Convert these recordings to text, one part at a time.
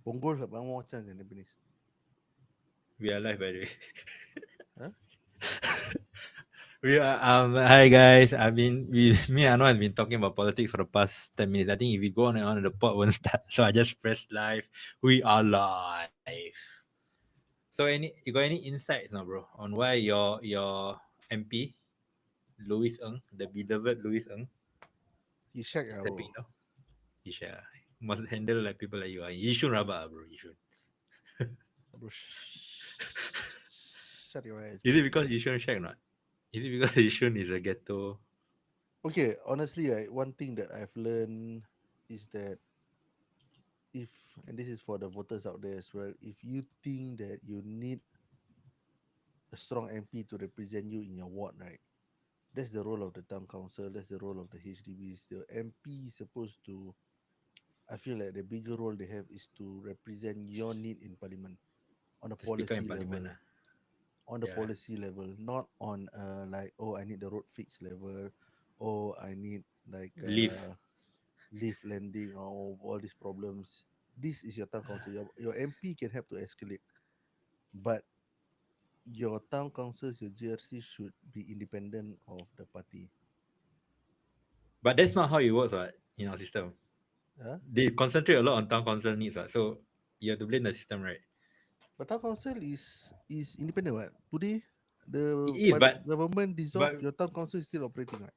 Punggol kat more chance than Tampines. We are live, by the way. Huh? We are hi guys. I mean we me and Anwar has been talking about politics for the past 10 minutes. I think if we go on and on the pod won't start. So I just press live. We are live. So you got any insights now, bro, on why your MP Louis Ng, the beloved Louis Ng, He shack stepping bro. down? Isha must handle like people like you. Yishun Rabba, bro. Yishun. Bro, shut your ass, Is bro. it because Yishun Shack not? Is it because Yishun is a ghetto? Okay, honestly, right, one thing that I've learned is that if, and this is for the voters out there as well, if you think that you need a strong MP to represent you in your ward, right? That's the role of the town council. That's the role of the HDBs. The MP is supposed to. I feel like the bigger role they have is to represent your need in parliament on a The speaker in policy parliament. level. On the Yeah. policy level, not on like, oh, I need the road fix level, oh, I need like Leave. leaf landing or all these problems. This is your town council. Your MP can help to escalate, but your town councils, your GRC should be independent of the party. But that's not how it works, right? In our system. Huh? They concentrate a lot on town council needs, right? So you have to blame the system, right? But town council is independent. What today, It the is, government dissolved. but Your town council is still operating. Right?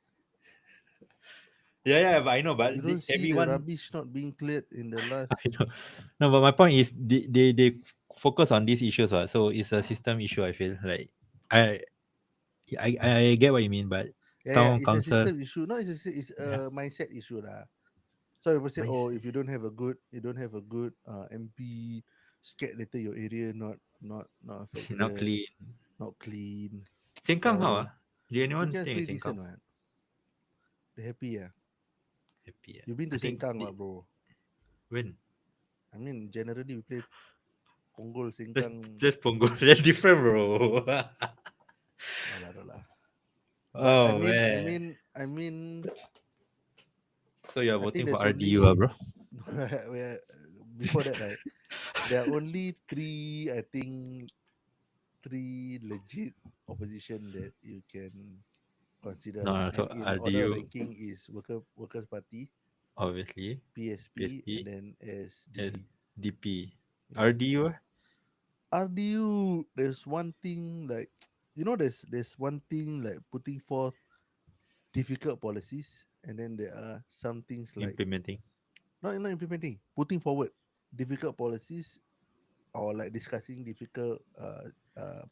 yeah, but I know, You but don't see the everyone rubbish not being cleared in the I last. know. No, but my point is they focus on these issues, right? So it's a system issue. I feel like I I get what you mean, but Yeah, yeah, town it's a council, system issue. No, it's yeah, a mindset issue lah. So people say, but oh, if you don't have a good MP, scared later your area not not affected, clean. not clean. Sengkang how So ah? Did anyone Sengkang is stay in pretty Sengkang? decent, man. They happy, yeah. Happy. You been to I think Sengkang, lah, bro? when I mean, generally we play Punggol, that's Sengkang. that's Punggol. That's different, bro. No lah, no lah. But Oh man. I mean, So you're I think voting for there's RDU, only bro? where before that, right? There are only three, I think, three legit opposition that you can consider No, lah. no, so And in order of RDU ranking is Workers Party, obviously, PSP, and PSP then and SDP. DP. Yeah. RDU, RDU, there's one thing like, there's one thing like putting forth difficult policies, and then there are some things like implementing. not implementing, putting forward difficult policies or like discussing difficult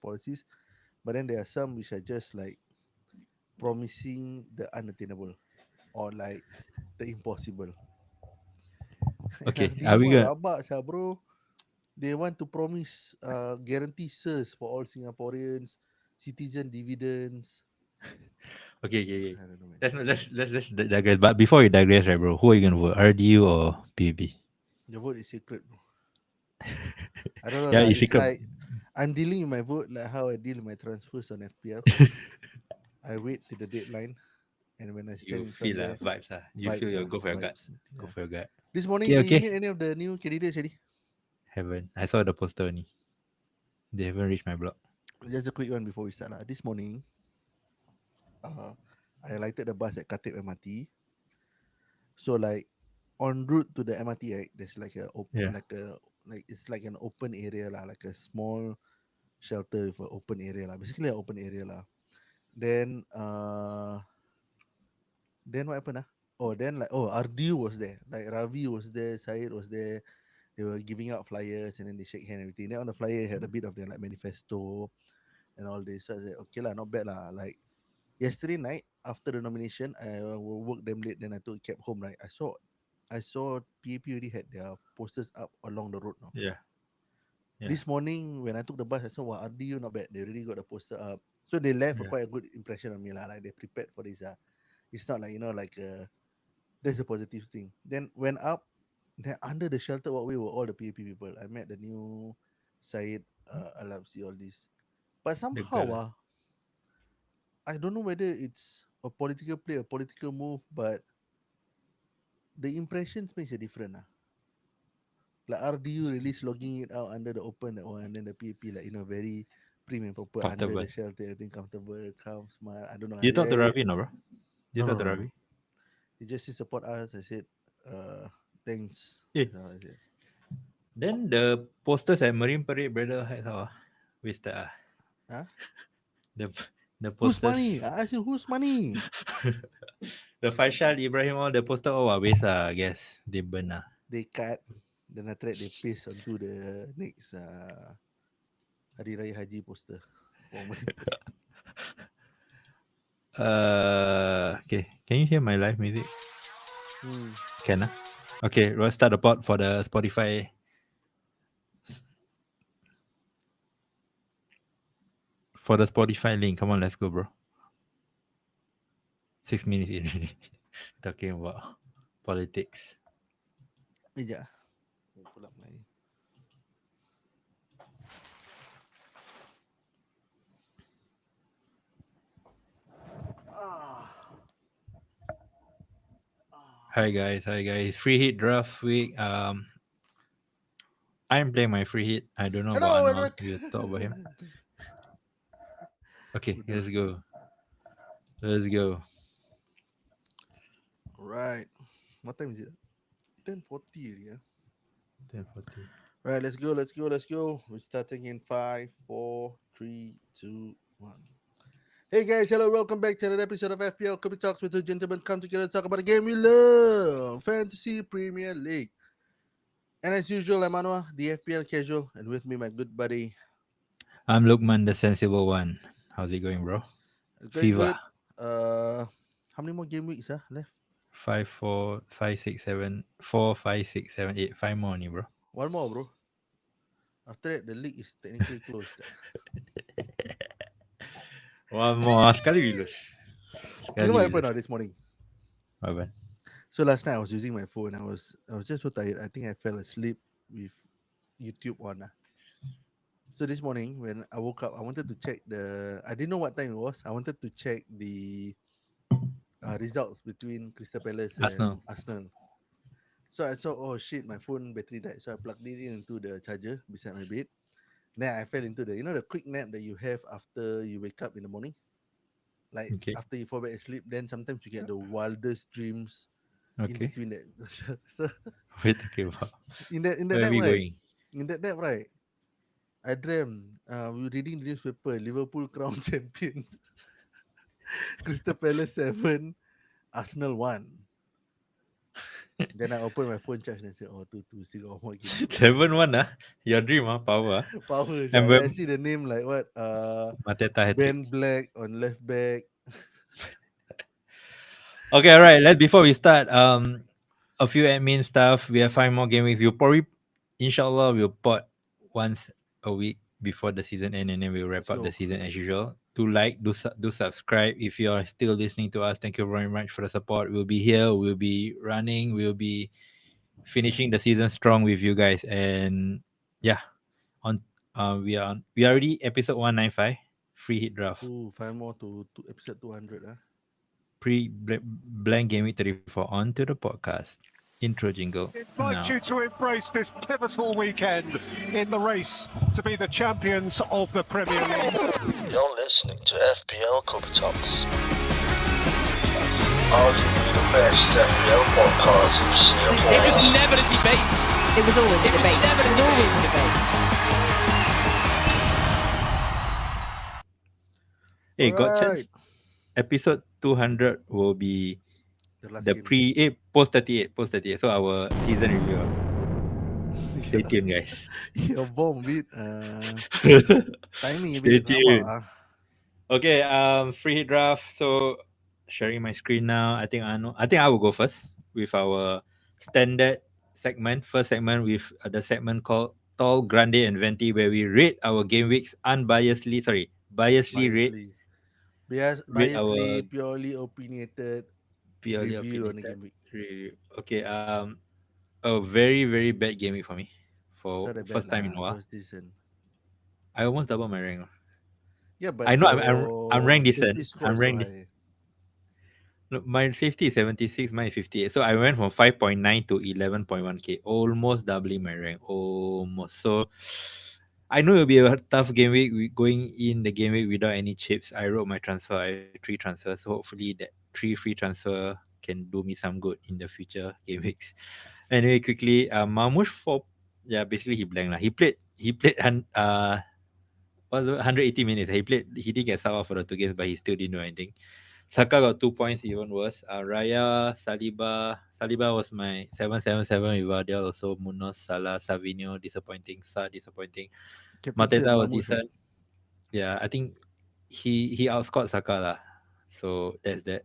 policies, but then there are some which are just like promising the unattainable or like the impossible. And Okay, are RDU we are gonna? rabak sah, bro. They want to promise guarantee SIRS for all Singaporeans, citizen dividends. Okay, okay, okay. I don't know, man. Let's digress. But before we digress, right, bro? Who are you gonna vote? RDU or PB? The vote is secret, bro. I don't know Yeah, lah. it's It's secret. like I'm dealing with my vote like how I deal with my transfers on FPL. I wait till the deadline, and when I stand You in front feel there, vibes, ah. You feel vibes your ah, go for your gut. vibes. Go Yeah. for your gut. This morning, Okay, you okay. meet any of the new candidates already? Haven't. I saw the poster only. They haven't reached my block. Just a quick one before we start lah. This morning, uh, I alighted the bus at Khatib MRT. So like on route to the MRT, right? There's like Yeah. like it's like an open area lah, like a small shelter with an open area lah. Basically an open area lah. Then then what happened? Oh, then like, oh, RDU was there. Like Ravi was there, Syed was there. They were giving out flyers and then they shake hand and everything. Then on the flyer had a bit of their like manifesto and all this. So I said, okay lah, not bad lah. Like yesterday night after the nomination, I will work them late. Then I took a cab home. Right, I saw PAP already had their posters up along the road now. Yeah. Yeah. This morning when I took the bus, I saw wow, RDU not bad. They already got the poster up, so they left a Yeah. quite a good impression on me lah. Like they prepared for this. It's not like like that's a positive thing. Then went up, then under the shelter walkway were all the PAP people. I met the new Syed Alapsi, all this. But The somehow girl. I don't know whether it's a political play, a political move, but the impressions makes a difference. Like RDU release logging it out under the open that one, and then the PAP like very prim and proper under Comfortable. the shelter, everything comfortable, calm, smile. I don't know. You talk to Ravi, no, bro? You No, talk no, to no, no. Ravi? He just said support us. I said, thanks. Eh, That's all I said. then the posters at Marine Parade, brother, how? Wasted. Huh? The the Whose posters, money? I asked you whose money? the Faisal Ibrahim, all the poster, oh, waste. I guess they burn. They cut. Then after that, they paste onto the next Hari Raya Haji poster for Marine Parade. Okay. Can you hear my live music? Hmm. Can Okay, we'll start the pod for the Spotify link. Come on, let's go, bro. 6 minutes in already. Talking about politics. Yeah. Pull up my. Ah. Ah. Hi guys. Free hit draft week. I'm playing my free hit. I don't know about Hello, Anwar. Edward. We'll talk about him. Okay, Bodoh. let's go. Let's go. Right. What time is it? 10:40 already. 10:40. Right, let's go, let's go, let's go. We're starting in 5, 4, 3, 2, 1. Hey guys, hello, welcome back to another episode of FPL Copy Talks, with two gentlemen come together to talk about a game we love, Fantasy Premier League. And as usual, I'm Anwar, the FPL casual, and with me my good buddy. I'm Lukman, the sensible one. How's it going, bro? It's going Fever. good. Uh, how many more game weeks left? 5, 4, 5, 6, 7, 4, 5, 6, 7, 8. 5 more only, bro. One more, bro. After that, the league is technically closed. One more. Sekali we lose. You know Sekali what we happened lose. this morning? What happened? So last night I was using my phone. I was just so tired. I think I fell asleep with YouTube on. So this morning when I woke up, I wanted to check the. I didn't know what time it was. I wanted to check the results between Crystal Palace Arsenal. and Arsenal. So I saw, oh shit, my phone battery died. So I plugged it into the charger beside my bed. Then I fell into the quick nap that you have after you wake up in the morning. Like Okay. after you fall back asleep, then sometimes you get the wildest dreams in Okay. between that. So What are you talking about? in that Where are nap, we right? going? In that nap, right? I dreamt we were reading the newspaper, Liverpool crown champions, Crystal Palace 7, Arsenal 1. Then I opened my phone charge and I said, oh, 2-2, still got one more game to go. 7-1 Your dream power. Power, And Then I when see the name like what? Mateta hat trick. Ben Black on left back. Okay, all right. Let before we start, a few admin stuff. We have 5 more game weeks. We'll probably, inshallah, we'll pod once a week before the season end, and then we'll Let's wrap up the go. season as usual. Do like, do subscribe if you are still listening to us. Thank you very much for the support. We'll be here. We'll be running. We'll be finishing the season strong with you guys. And yeah, on we are already episode 195 free hit draft. 5 more to episode 200. Blank Game Week 34 on to the podcast. Intro jingle Invite now. you to embrace this pivotal weekend in the race to be the champions of the Premier League. You're listening to FPL Copy Talks. Arguably the best FPL podcast in Singapore. It was never a debate. It was always a It was debate. never a It was always a debate. debate. Hey, got Alright. chance. Episode 200 will be The last the game. post 38. So our season review. Stay tuned, guys. Your bomb bit. Timing a Stay bit. tuned. Rabak, Okay, free hit draft. So sharing my screen now. I think I will go first with our standard segment. First segment with the segment called Tall, Grande, and Venti, where we rate our game weeks unbiasedly. Sorry, biasedly Biasly. rate our Biasly, purely opinionated purely review on the opinionated game week. review. Okay, a very very bad game week for me. It's For not that bad first time in a lah. It while, was decent. I almost double my rank. Yeah, I but know I'm ranked your safety decent. score I'm is so ranked. high. Look, my safety is 76, mine is 58. So I went from 5.9 to 11.1k, almost doubling my rank. Almost. So I know it'll be a tough game week going in the game week without any chips. I wrote my transfer, I have three transfers. So hopefully that three free transfer can do me some good in the future game weeks. Anyway, quickly, Mamush for yeah, basically he blanked lah. He played 180 minutes. He did get sub for the two games, but he still didn't do anything. Saka got 2 points, even worse. Raya, Saliba was my 777 with Vardiel, also Munoz, Salah, Savinho, disappointing. Sa, disappointing. Captaincy and Mateta was Mamush, right? decent. Yeah, I think he outscored Saka lah. So that's that.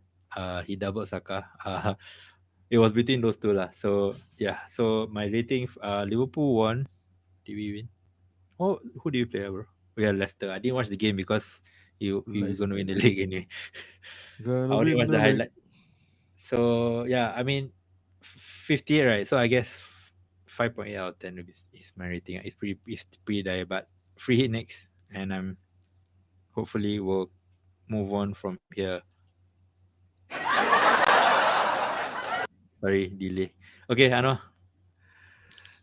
He doubled Saka. It was between those two lah. So yeah, so my rating, Liverpool won. Did we win? Oh, who do you play, bro? We are Leicester. I didn't watch the game because you were gonna win the Leicester. league anyway. I Gonna only win watched the the league. highlight. So yeah, I mean, 58, right? So I guess 5.8 out of 10 is my rating. It's pretty dire, but free hit next, and I'm hopefully will move on from here. Sorry, delay. Okay, Ano.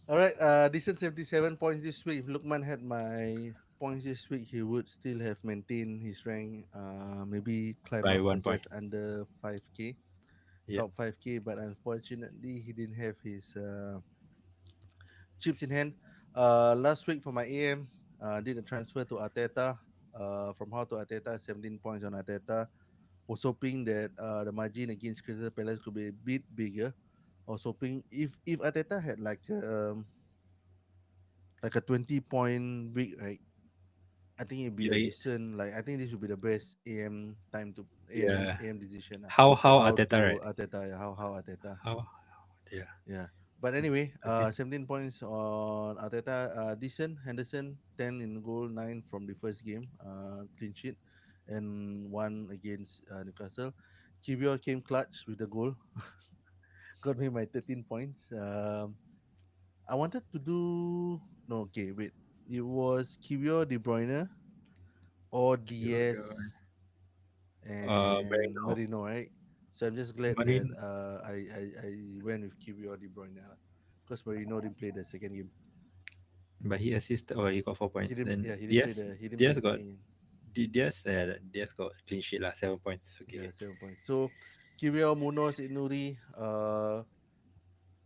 All right, decent 77 points this week. If Lukman had my points this week, he would still have maintained his rank. Maybe climb By up one point. just under 5k, Yeah. top 5k. But unfortunately, he didn't have his chips in hand. Last week for my AM, did a transfer to Arteta. From how to Arteta, 17 points on Arteta. Was hoping that the margin against Crystal Palace could be a bit bigger. I was hoping if Arteta had like a 20-point week, right? I think it'd be a Yeah. decent. Like I think this would be the best AM time to AM Yeah. AM decision. How How Ateta, to right? Arteta? Yeah, how Arteta? How? Yeah. Yeah. But anyway, Okay. 17 points on Arteta. Decent. Henderson 10 in goal, 9 from the first game. Clean sheet, and one against Newcastle. Chibio came clutch with the goal. Got me my 13 points. I wanted to do no. Okay, wait. It was Kivio, De Bruyne, or DS and Merino. Marino, right? So I'm just glad that Marino. I went with Kivio, De Bruyne, because Marino didn't play the second game. But he assisted. Oh, he got 4 points. He didn't. Then Yeah, he didn't play Diaz. the. He didn't play Diaz the got second game. Diaz got clean sheet lah. 7 points. Okay, Yeah, okay. 7 points. So Kivio, Munoz, Inuri,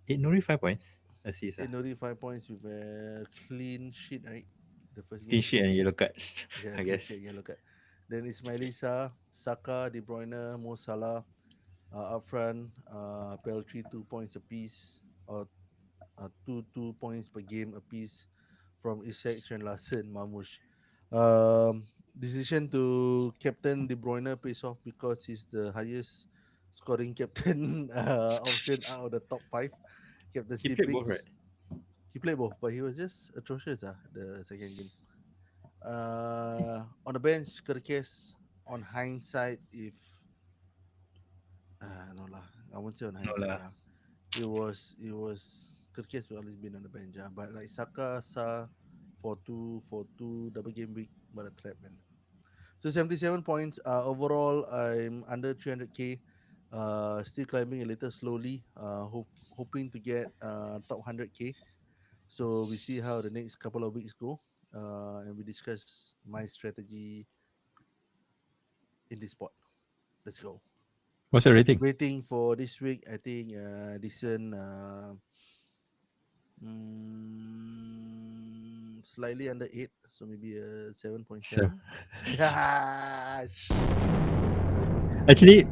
Nuri 5 points. Assist ah. Inuri 5 points with a clean sheet, right? The first Clean game. sheet and yellow card. Yeah, I clean guess. sheet, yellow card. Then Ismailisa, Saka, De Bruyne, Mo Salah, up front, Peltry 2 points apiece, or two points per game apiece from Isak, Shen Larson, Mamush. Decision to captain De Bruyne pays off because he's the highest scoring captain option out of the top five He captaincy played both, right? picks. He played both, but he was just atrocious the second game. On the bench, Kerkes on hindsight, if no lah, I won't say on No hindsight lah. lah. It was Kerkes will always been on the bench, but like Saka, Sa, 4-2, 4-2, double game week, but a trap man. So 77 points. Overall, I'm under 300k. Still climbing a little slowly. Hoping to get top 100k. So we see how the next couple of weeks go. And we discuss my strategy in this spot. Let's go. What's your rating? Rating for this week, I think decent. Slightly under 8, so maybe a So 7.7. Gosh. actually,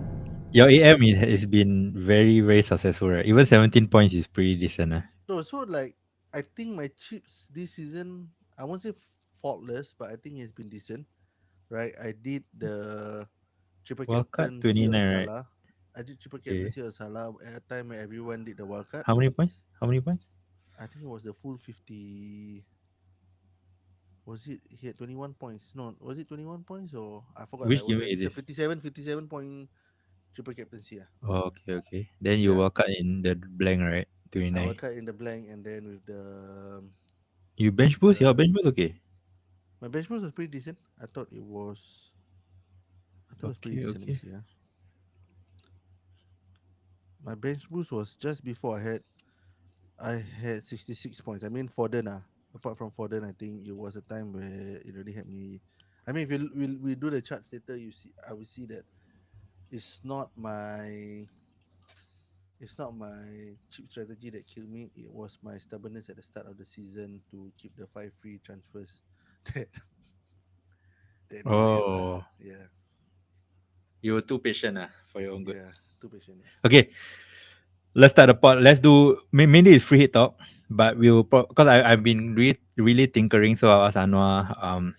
your AM has been very very successful, right? Even 17 points is pretty decent. No, so like I think my chips this season, I won't say faultless, but I think it's been decent. Right? I did the triple Wildcard captaincy on 29, right? Salah. I did triple Okay. captaincy on Salah at a time when everyone did the wildcard. How many points? How many points? I think it was the full 50. Was it? He had 21 points. No, was it 21 points or I forgot. Which Like, was game it is this a this? 57 point triple captaincy? Oh, okay, okay. Then you Yeah. wildcard in the blank, right? I 29. wildcard in the blank and then with You bench boost? Your the bench boost okay? my bench boost was pretty decent. I thought it was pretty Okay, decent. Let me okay. see. My bench boost was just before I had 66 points. I mean Foden apart from Foden, I think it was a time where it really had me. I mean if we do the charts later, you see I will see that it's not my it's not my cheap strategy that killed me. It was my stubbornness at the start of the season to keep the 5 free transfers that that did that Oh, Yeah, you were too patient for your own good. yeah, too patient. Okay, let's start the pod. Let's do mainly it's free hit talk, but we'll because I've been really tinkering, so I'll ask Anwar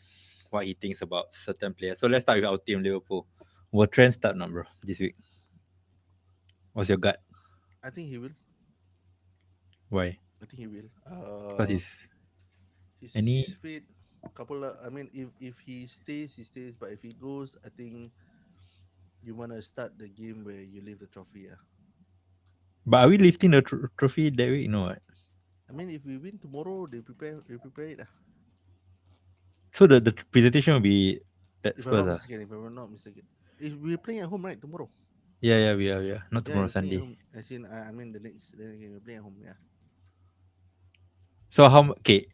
what he thinks about certain players. So let's start with our team Liverpool. Will Trent start now, bro, this week? What's your gut? I think he will. Why? I think he will. Because he's He's any, fit. I mean, if he stays, he stays. But if he goes, I think you wanna start the game where you leave the trophy. Yeah. but are we lifting the trophy that week? No, what? I mean, if we win tomorrow, they prepare it. So the presentation will be at If I'm Spurs. not mistaken, if I'm not mistaken, if we're playing at home right tomorrow. Yeah, we are. Not Yeah, tomorrow, we're playing at Sunday. home. As in, I mean the next game we're playing at home. Yeah. So okay,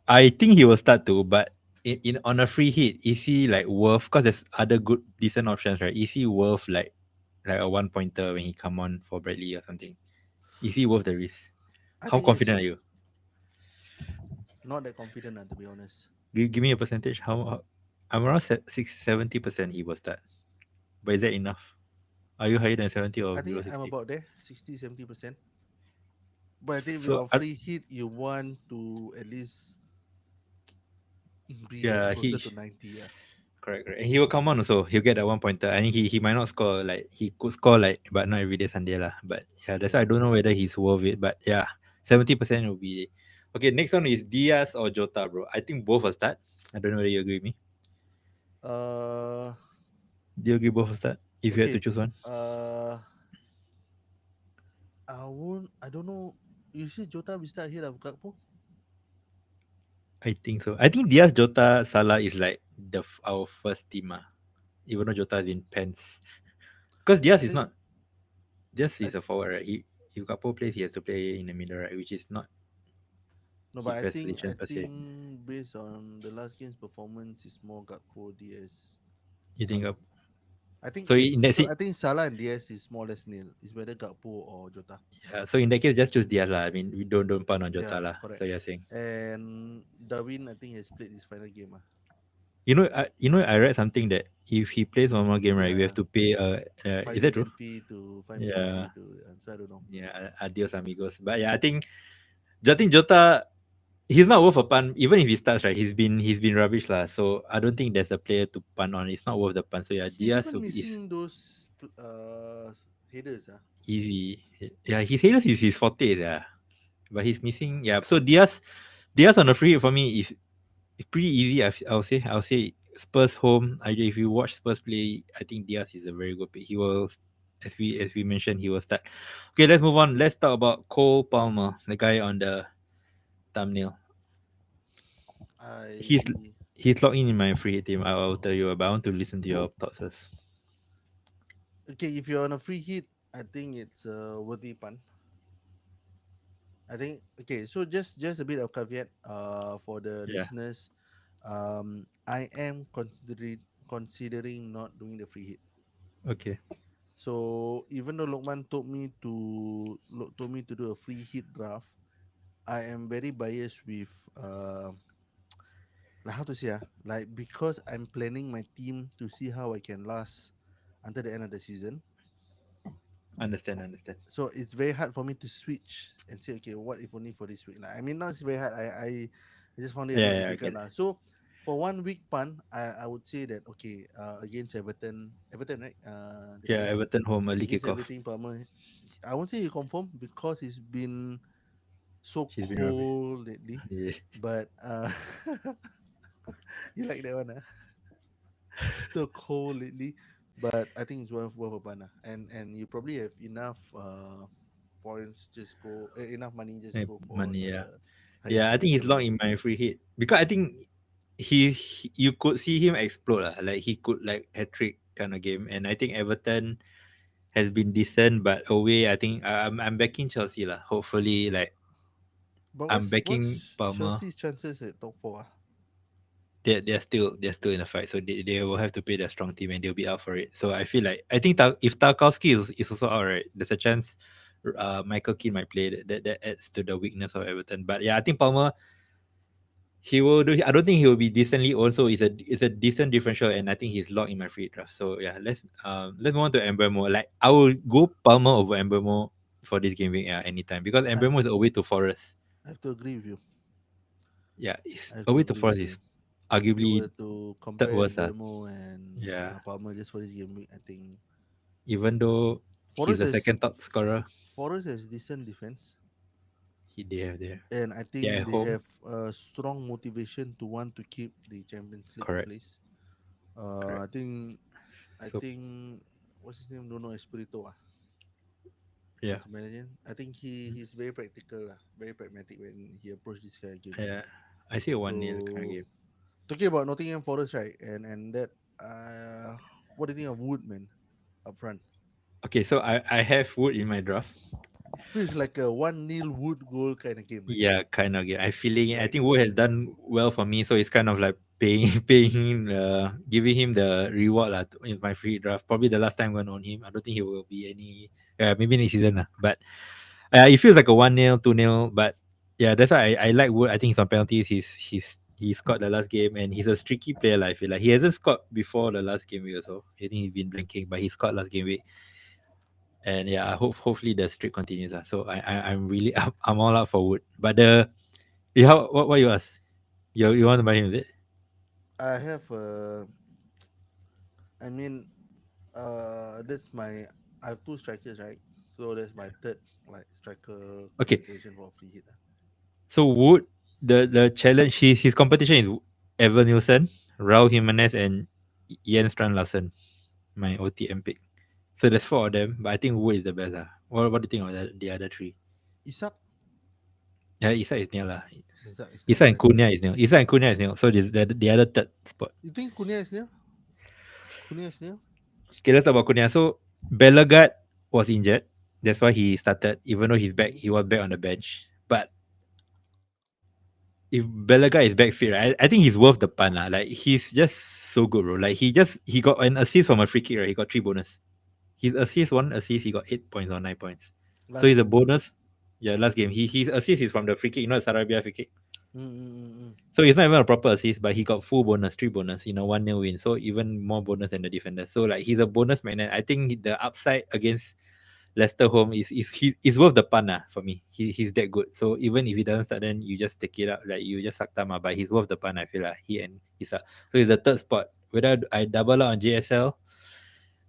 I think he will start too, but in on a free hit, is he like worth? Because there's other good decent options, right? Is he worth like a one pointer when he come on for Bradley or something? Is he worth the risk? I How think it's confident are you? not that confident, to be honest. Give me a percentage. I'm around 70% he will start. But is that enough? Are you higher than 70 or I think below I'm 60? about there, 60, 70%. But I think with So on free hit, you want to at least be like yeah, closer to 90. Yeah. correct. And he will come on also. He'll get that one pointer. I think he might not score like he could score like, but not every day Sunday lah. But yeah, that's why I Yeah. don't know whether he's worth it. But yeah, 70% will be okay. Next one is Diaz or Jota, bro. I think both will start. I don't know whether you agree with me. Uh. Do you agree both will start? If you had to Okay. choose one, I won't. I don't know. You see, Jota will start ahead of Gakpo. I think so. I think Diaz, Jota, Salah is like our first team. Even though Jota is in pens. Because I Diaz is think. not. Diaz I is a forward, right? If Gakpo plays, he has to play in the middle, right? Which is not no, but his best position I per se. think based on the last game's performance, it's more Gakpo, Diaz, You think Salah. up? I think So in that so. se- I think Salah and Diaz is more or less nil. It's whether Gakpo or Jota. Yeah, so in that case, just choose Diaz lah. I mean, we don't pan on Jota Yeah, lah. So correct. you're saying, And Darwin, I think, has played his final game. I read something that if he plays one more game, right, we have Yeah, to pay. Is five that true? million fee to 5 million Yeah, fee to. So I don't know. yeah. Adios amigos. But yeah, I think Jota, he's not worth a punt. Even if he starts, right, he's been rubbish lah. So I don't think there's a player to punt on. It's not worth the punt. So yeah, He's Diaz even is missing those headers. easy. Yeah, his haters is his forte. Yeah, but he's missing. Yeah, so Diaz on the free hit for me is it's pretty easy. I'll say Spurs home. If you watch Spurs play, I think Diaz is a very good pick. He will, as we mentioned, he will start. Okay, let's move on. Let's talk about Cole Palmer, the guy on the thumbnail. He's I he's logged in my free hit team. I'll tell you, but I want to listen to your thoughts first. Okay, if you're on a free hit, I think it's a worthy punt. I think okay. So just a bit of caveat for the Yeah. listeners. I am considering not doing the free hit. Okay. So even though Lokman told me to do a free hit draft, I am very biased with like how to say like because I'm planning my team to see how I can last until the end of the season. Understand. So it's very hard for me to switch and say, okay, what if only for this week? Like, I mean, not it's very hard. I just found it a bit Yeah, I difficult get it. lah. So for 1 week punt, I would say that okay, against Everton, right? They Yeah, play Everton home early against kickoff. Everton Palmer. I won't say he confirm because he's been so He's been rubbish. cold lately. Yeah. But you like that one, so cold lately. But I think it's worth a punt, and you probably have enough points. Just go enough money. Just go for Money. Yeah. the Yeah, highest I think potential he's long one. in my free hit because I think you could see him explode lah. Like he could like hat trick kind of game, and I think Everton has been decent, but away I think I'm backing Chelsea lah. Hopefully, like But I'm backing what's Palmer. Chelsea's chances at top four? They're still in a fight, so they will have to play their strong team and they'll be out for it. So I feel like I think if Tarkowski is also out, right, there's a chance Michael Keane might play. That adds to the weakness of Everton. But yeah, I think Palmer he will do. I don't think he will be decently. Also, it's a decent differential, and I think he's locked in my free draft. So yeah, let's move on to Embermo. Like I will go Palmer over Embermo for this game week, yeah, anytime because I Embermo is away to Forest. I have to agree with you. Yeah, it's I have to away to agree with Forest you. is If you arguably were to third compare worst. Mbeumo and Yeah, Palmer just for this game week, I think even though he's Forest the has second top scorer, Forest has decent defense, they have there. and I They're think at they home. have a strong motivation to want to keep the Champions League Correct. place. Correct. I So think what's his name? Nuno Espirito. yeah, As a manager, I think he's very practical, very pragmatic when he approached this kind of games. yeah. I see a 1-0 kind of So game. talking about Nottingham Forest, right? And that what do you think of Woodman up front? Okay, so I have Wood in my draft. Feels like a 1-0 Wood goal kind of game, right? Yeah, kind of. Yeah, I feeling. I Right? think Wood has done well for me, so it's kind of like paying, paying him, giving him the reward lah in my free draft. Probably the last time I'm gonna own him. I don't think he will be any. Maybe next season lah. But it feels like a 1-0, 2-0. But yeah, that's why I like Wood. I think he's on penalties. He scored the last game, and he's a streaky player. Like, I feel like he hasn't scored before the last game week also. I think he's been blanking, but he scored last game week. And yeah, I hopefully the streak continues. So I'm really I'm all out for Wood. But how what you ask? You want to buy him, is it? I have I mean that's my I have two strikers, right? So that's my third like striker Okay. consideration for free hit. So Wood, the challenge his competition is Evan Nielsen, Raul Jimenez, and Jens Strand Larsen. My OTM pick. So there's four of them, but I think Wood is the best. What do you think of the other three? Isak, Yeah, Isa is near lah. Isak is Isa near, and right? Cunha is near. Isa and Cunha is near. So this the other third spot. You think Cunha is near? Cunha is near? Okay, let's talk about Cunha. So Bellegarde was injured. That's why he started. Even though he's back, Mm-hmm. he was back on the bench. But if Bellegarde is back fit, right, I think he's worth the punt lah. Like he's just so good, bro. Like he got an assist from a free kick, right? He got 3 bonus. His assist, one assist, he got 8 points or 9 points. So Last he's a game. bonus. Yeah, last game. His assist is from the free kick, you know, the Sarabia free kick. Mm-hmm. So it's not even a proper assist, but he got full bonus, 3 bonus in a 1-0 win. So even more bonus than the defender. So like he's a bonus magnet. I think the upside against Leicester home is worth the pun for me. He's that good. So even if he doesn't start, then you just take it out, like you just suck time. But he's worth the pun. I feel like he and Isa. So he's the third spot. Whether I double out on JSL,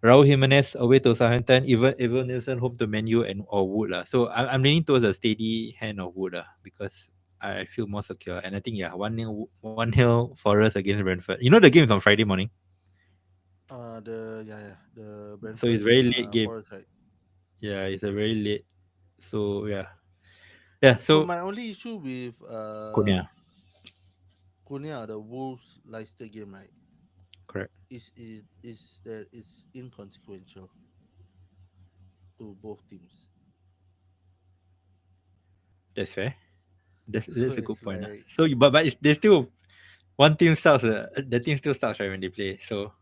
Raul Jimenez away to Southampton, even Nielsen home to Menu and or Wood lah. So I'm leaning towards a steady hand of Wood because I feel more secure. And I think yeah, 1-0 for us against Brentford. You know the game is on Friday morning, The so Brentford it's very late game. Forest, right? Yeah, it's a very late. So yeah. So So my only issue with Konya, Cunha, the Wolves Leicester game, right, correct. is that it's inconsequential to both teams. That's fair. That's, So that's a good it's point. like So but it's they still one team starts. The team still starts right when they play. So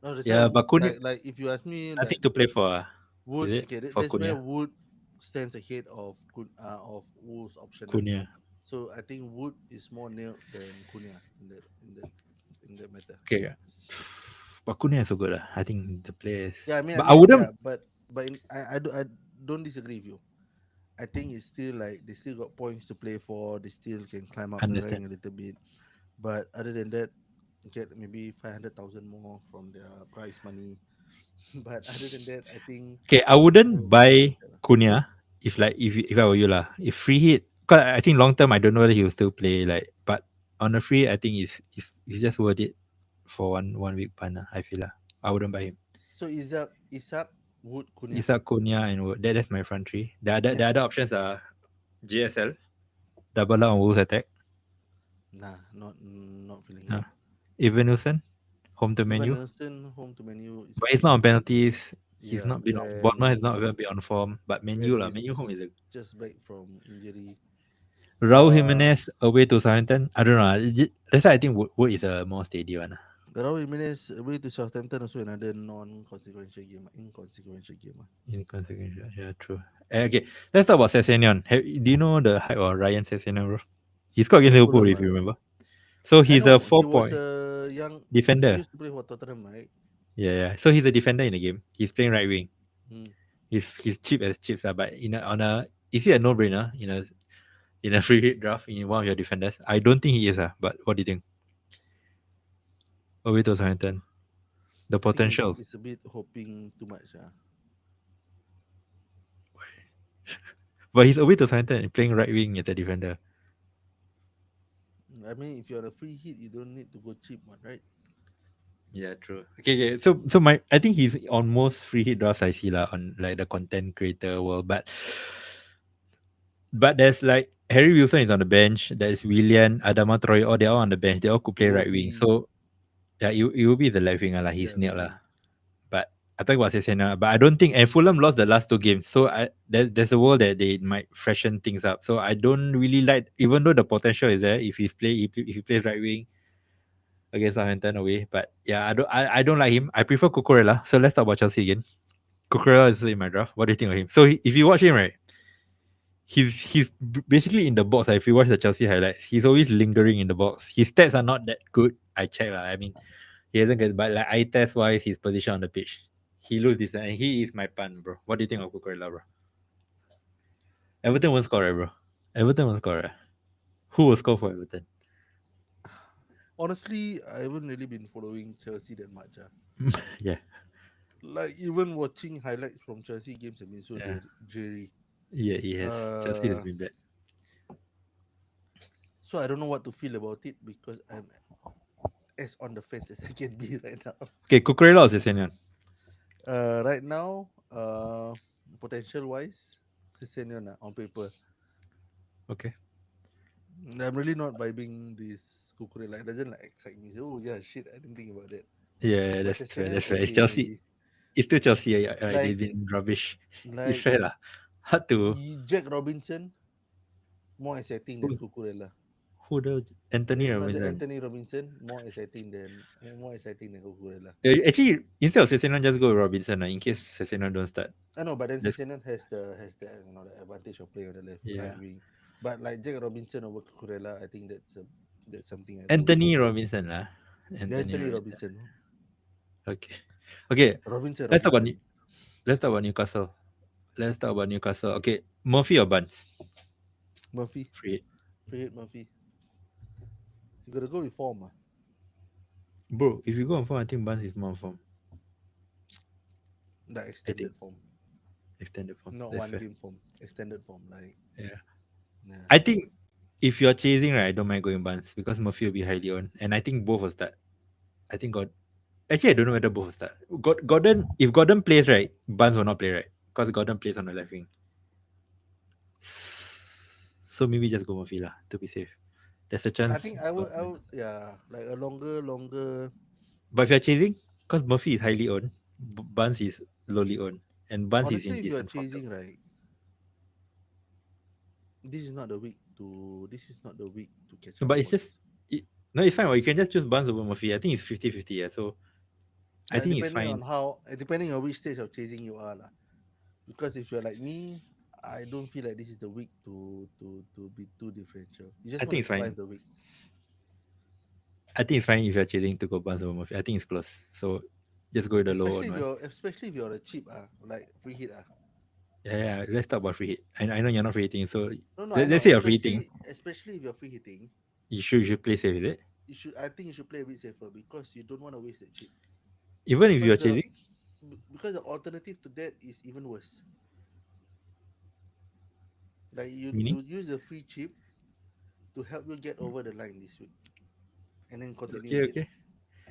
no, that's why yeah, but Konya like if you ask me nothing like to play for. Is Wood, it okay, for that's where Konya? Wood stands ahead of of Wolves option. Konya. So I think Wood is more nailed than Cunha in that matter. Okay, yeah. But Konya is so good. I think the players. Yeah, I mean, But I wouldn't yeah, but I don't disagree with you. I think it's still like they still got points to play for. They still can climb up the understand. rank a little bit. But other than that, get maybe 500,000 more from their prize money. But other than that, I think Okay, I wouldn't Wood is buy better. Konya if I were you lah. If free hit, cause I think long term I don't know whether he will still play. Like, but on a free, I think it's just worth it for one week pan. I feel lah. I wouldn't buy him. So Isak, Wood, Cunha. Isak Konya and that's my front three. The Yeah. other options are JSL double out on Wolves attack. Nah, not feeling it. Uh, Evan Nielsen home to Ivan menu, Nelson home to menu is but it's okay. not on penalties. He's Yeah, not been on. Bournemouth has and not been on form, but and Menu lah. he's Menu home is a just back from injury. Raul Uh, Jimenez away to Southampton. I don't know. That's why I think Wood is a more steady one. Raul Jimenez away to Southampton also another non-consequential game, inconsequential game. Inconsequential. Yeah, true. Okay, let's talk about Sessegnon. Do you know the hype of Ryan Sessegnon, bro? He scored against Liverpool, Fulham. if you remember. So I he's a know he four was point a young. He defender. used to play for Tottenham, right? Yeah, yeah. So he's a defender in the game. He's playing right wing. Hmm. He's cheap as chips, but on a is he a no brainer in a free hit draft in one of your defenders? I don't think he is, but what do you think? Away to Southampton. The I think potential. it's a bit hoping too much. But he's away to Southampton playing right wing as a defender. I mean, if you're a free hit, you don't need to go cheap one, right? Yeah, true. Okay, okay. So I think he's on most free hit drafts I see lah on like the content creator world, but there's like Harry Wilson is on the bench. There's Willian, Adama Troy, all they're all on the bench. They all could play right wing. Iwobi, So yeah, it will be the left winger lah. He's yeah, nailed left lah. wing. But I talk about Sessegnon, but I don't think. And Fulham lost the last two games, so there's a world that they might freshen things up. So I don't really like, even though the potential is there. If he plays right wing against Southampton away, but yeah, I don't like him. I prefer Cucurella. So let's talk about Chelsea again. Cucurella is in my draft. What do you think of him? So if you watch him, right, he's basically in the box. If you watch the Chelsea highlights, he's always lingering in the box. His stats are not that good. I check lah. I mean, he hasn't get, but like eye test wise, his position on the pitch, he looks decent, and he is my pun, bro. What do you think of Cucurella, bro? Everton won't score, right, bro? Everton won't score, right? Who will score for Everton? Honestly, I haven't really been following Chelsea that much. Yeah, Like even watching highlights from Chelsea games have been so yeah, dreary. yeah. He has. Chelsea has Uh, been bad. so I don't know what to feel about it because I'm as on the fence as I can be right now. Okay, Cucurella or Sessegnon? Right now, potential wise, Sessegnon on paper. Okay. I'm really not vibing this Kukurela. It doesn't like excite me. Oh yeah, shit, I didn't think about that. Yeah, But that's fair. Sessegnon That's fair. It's okay. Chelsea. It's still Chelsea. They've Like been rubbish. It's like fair lah. Hard to Jack Robinson more exciting than who, Kukurela. who the Anthony No, the Robinson. Anthony Robinson more exciting than Kukurela. Actually, instead of Sessegnon, just go with Robinson in case Sessegnon don't start. I know, but then Just Sessegnon has the the advantage of playing on the left yeah. right wing. But like Jack Robinson over Kukurela, I think that's something I have to Anthony Robinson lah. The Anthony Anthony Robinson. Robinson. Okay. Okay. Robinson. Let's talk about let's talk about Newcastle. Let's talk about Newcastle. Okay. Murphy or Buns? Murphy. Free. Free hit Murphy. You gotta go with form. Bro, if you go on form, I think Buns is more on form. The extended form. Extended form. Not That's one fair. game form. Extended form. Like Yeah. yeah. I think if you're chasing, right, I don't mind going Buns because Murphy will be highly on. And I think both will start. I think God. Actually, I don't know whether both will start. Gordon, if Gordon plays, right, Buns will not play, right? Because Gordon plays on the left wing. So maybe just go Murphy lah to be safe. There's a chance. I think I would yeah, like a longer But if you're chasing, because Murphy is highly owned, Buns is lowly owned, and Buns is honestly in if you're decent form too. chasing right, this is not the week to catch up But on it's points. just no, it's fine. Well, you can just choose Buns over Murphy. I think it's 50-50. Yeah, so I think it's depending fine. on how depending on which stage of chasing you are lah. Because if you're like me, I don't feel like this is the week to be too differential. You just I want think to it's fine. survive the week. I think it's fine if you're chasing to go Buns over Murphy. I think it's close. So just go with the low on one. Especially if you're a cheap like free hit Yeah. Let's talk about free hit. I know you're not free hitting, so No, I know. let's say you're free hitting. Especially if you're free hitting, You should play safe, is it? I think you should play a bit safer because you don't want to waste the chip. Even if you're Because the chasing, because the alternative to that is even worse. Like you meaning use the free chip to help you get over the line this week, and then continue. okay.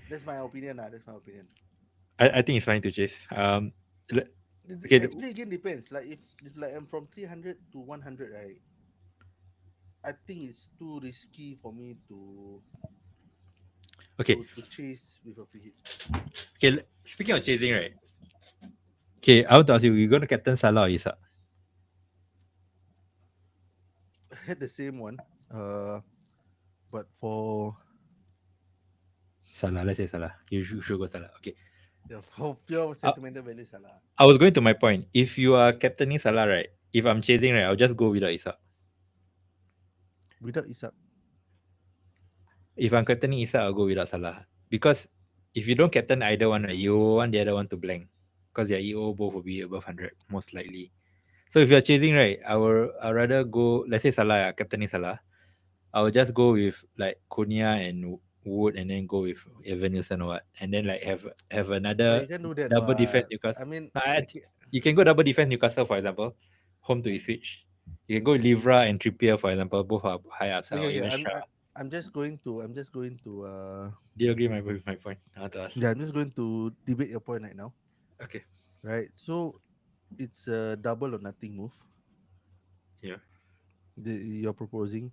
That's my opinion. That's my opinion. I think it's fine to chase. Okay. Actually, again depends. Like if like I'm from 300 to 100, right? I think it's too risky for me to Okay. to chase with a free hit. Okay. Speaking of chasing, right? Okay, I want to ask you, you gonna captain Salah or Isak? I had the same one. But for Salah, let's say Salah. You should go Salah. Okay. yeah, for pure I, sentimental value, Salah. I was going to my point. If you are captaining Salah, right? If I'm chasing, right, I'll just go without Isak. Without Isak, If I'm captaining Isak, I'll go without Salah. Because if you don't captain either one, right, you want the other one to blank. Because their EO both will be above 100, most likely. So if you're chasing, right, I'd rather go, let's say Salah, captaining Salah. I will just go with like Cunha and Wood and then go with Evan Nilsson or what. And then like have but another you can do that. double defense But Newcastle. I mean, But you can go double defense Newcastle, for example. Home to Ipswich. You can go Livra and Trippier, for example. Both are high upside, or okay, okay. even Shaw. I'm just going to. Do you agree with my point? I want to ask. Yeah, I'm just going to debate your point right now. Okay. Right. So it's a double or nothing move. Yeah. You're proposing.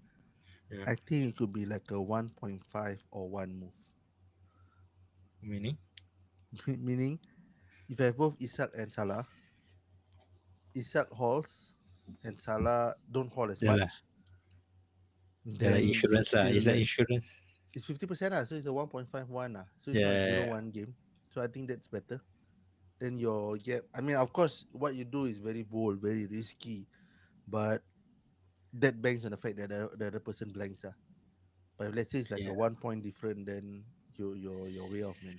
Yeah. I think it could be like a 1.5 or one move. Meaning? Meaning, if I have both Isak and Salah, Isak hauls and Salah don't haul as Yeah lah. much, Yeah like then you insurance lah. still It's like like insurance. it's 50% lah, so it's a 1.51 lah. So it's not a zero Yeah. one game. So I think that's better. Then your gap. I mean, of course, what you do is very bold, very risky, but that banks on the fact that the other person blanks ah. But if let's say it's like a Yeah. 1 point different, then you're way off, man.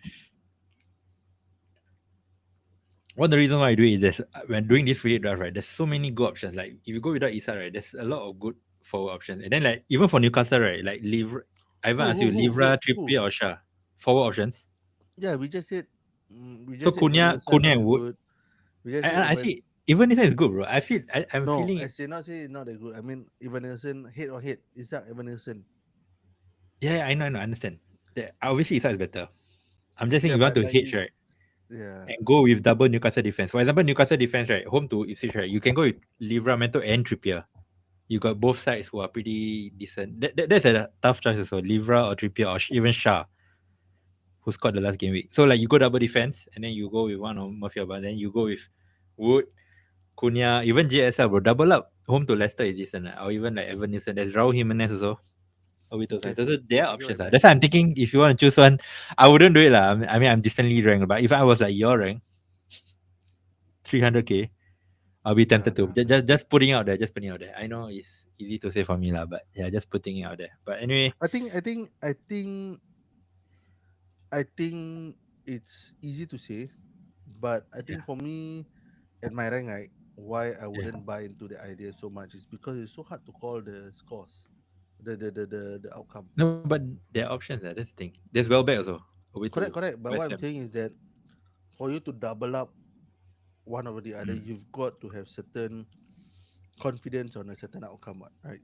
One of the reason why I do it is when doing this free draft, right, there's so many good options. Like if you go without Isak, right, there's a lot of good forward options. And then like even for Newcastle, right, like Livra, I even asked you Livra, Who? Trippier or Shah. Forward options. Yeah, we So just said Evan Nilsson Cunha not and that Wood. good. We just said I Evan. see even this is good, bro. I'm No, feeling I say not say not that good. I mean, Evan Nilsson head or head. Isak Evan Nilsson. yeah, I know, I understand. Obviously Isak is better. I'm just saying Yeah, you want but to like hedge, it's right? yeah. And go with double Newcastle defense. For example, Newcastle defense, right? Home to Ipswich, right? You can go with Livramento and Trippier. You got both sides who are pretty decent. That's a tough choice as well. Livra or Trippier or even Shah, who scored the last game week. So like you go double defense and then you go with one of Mafia, but then you go with Wood, Cunha, even JSL, bro. Double up home to Leicester is decent. Or even like Evan Nilsson. There's Raul Jimenez also. Okay, Those are their I get what options. you That's mean. why I'm thinking if you want to choose one, I wouldn't do it. I'm decently ranked. But if I was like your rank, 300k, I'll be Nah, tempted to nah, nah. just putting out there, just putting out there. I know it's easy to say for me, lah, but yeah, just putting it out there. But anyway, I think it's easy to say, but I yeah, think for me at my rank, right, why I yeah. wouldn't buy into the idea so much is because it's so hard to call the scores, the outcome. No, but there are options. That's the thing. There's Welbeck also. Away Correct, to correct. But West what I'm Ham. saying is that for you to double up one over the other, Mm. you've got to have certain confidence on a certain outcome, what, right?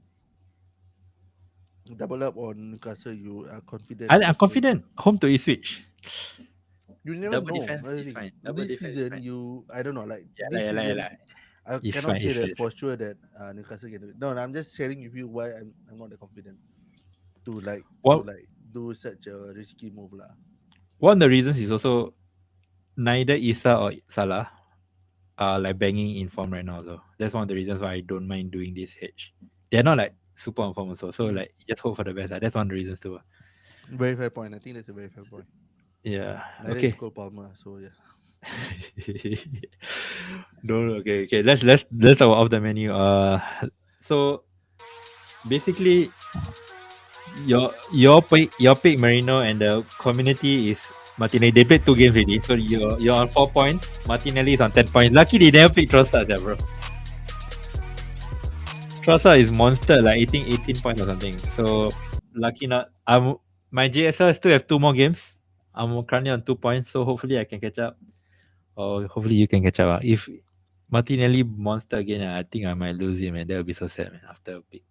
Double up on Newcastle, you are confident I'm that you confident. Home to Ipswich. never Double know. defense That's the is thing. fine. Double This defense is season, fine. I don't know, like Yeah, this like, season, I it's cannot fine. say It's that fine. for sure that Newcastle can do it. No, no, I'm just sharing with you why I'm not that confident to Well, like do such a risky move lah. one of the reasons is also neither Isa or Salah are like banging in form right now. So that's one of the reasons why I don't mind doing this hedge. They're not like super on form also. So Mm. like just hope for the best. That's one of the reasons too. Very fair point. I think that's a very fair point. Yeah. Neither is Okay. Cole Palmer, so yeah. No. Okay. Let's our off the menu. So basically your pick Marino and the community is Martinelli. They played 2 games already, so you're on 4 points. Martinelli is on 10 points. Lucky they never pick Trossard, yeah, bro. Trossard is monster, like 18 points or something. So lucky not. My GSL still have 2 more games. I'm currently on 2 points, so hopefully I can catch up. Or hopefully you can catch up. If Martinelli monster again, I think I might lose him, man. That would be so sad, man. After a pick.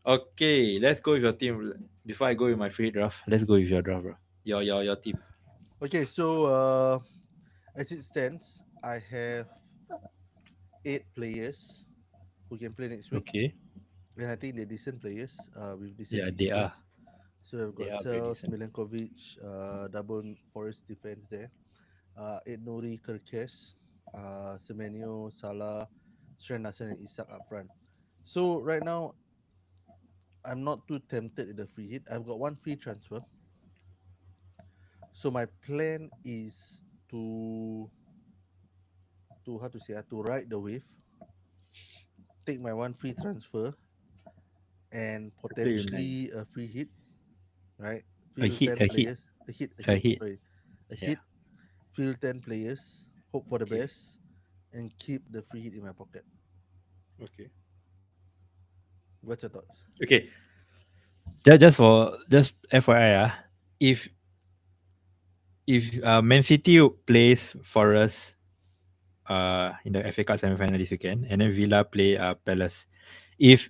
Okay, let's go with your team. Before I go with my free draft, let's go with your draft, bro. Your team. Okay, so as it stands, I have 8 players who can play next week, Okay. and I think they're decent players with decent Yeah, they are. fixtures. So I've They got are very Sels, decent. Milankovic, double Forest defense there. Nuri, Kerkes, Semenyo, Salah, Sren Nasser, and Isak up front. So right now, I'm not too tempted in the free hit. I've got one free transfer. So my plan is to how to say to ride the wave, take my one free transfer and To play with like potentially a free hit, right? a Fill hit, 10 a hit, players, a a hit, hit. sorry, a Yeah. hit, fill 10 players, hope for the Okay. best, and keep the free hit in my pocket. Okay. What's your thoughts? Okay. Just FYI, if Man City plays Forest in the FA Cup semi-final this weekend, and then Villa play Palace. If